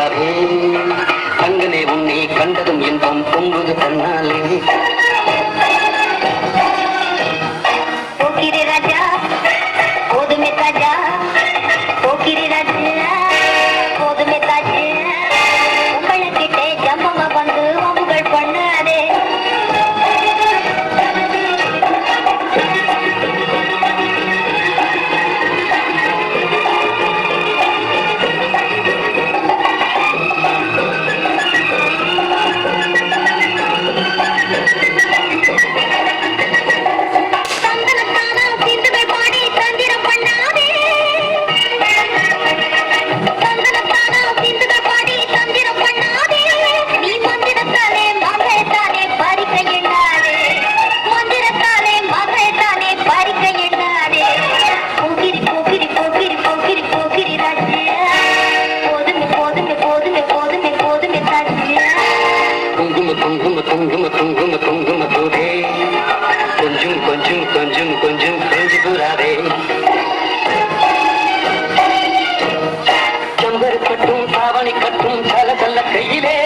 பூவாவே அங்கனே உன்னை கண்டதும் இன்பம் பொங்குது தன்னாலே போக்கிரி ராஜா போதுமே தாஜா போக்கிரி ராஜா போதுமே தாஜா உங்கள்கிட்ட ஜம்பமா வந்து உங்கள் பண்ணாதே கொஞ்சம் கொஞ்சி கூறாதே செம்பரு கட்டும் தாவணி கட்டும் சல சல்ல கையிலே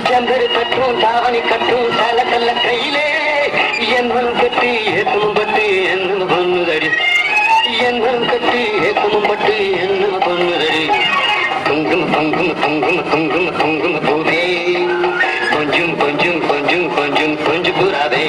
செம்பரு கட்டும் தாவணி கட்டும் சல சல்ல கையிலே என்னும் கட்டி ஏத்தும் பட்டு என்ன பொண்ணுதடி என்னும் கட்டி ஏத்தும் பட்டு என்ன பொண்ணுதடி குங்கும குங்கும குங்கும குங்கும குங்கும பூவே கொஞ்சம் கொஞ்சம் கொஞ்சம் கொஞ்சம் கொஞ்சு கூறாதே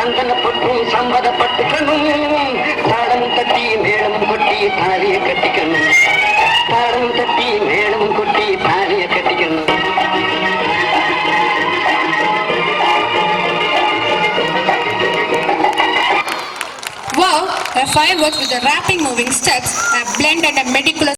சந்தனப்பட்டும் சம்மதப்பட்டுக்கணும் தாளம் தட்டி மேளம் கொட்டி தாலிய கட்டிக்கணும் தாளம் தட்டி மேளம் கொட்டி தாலிய கட்டிக்கணும் Wow, a fireworks with the rapping moving steps, a blend and a meticulous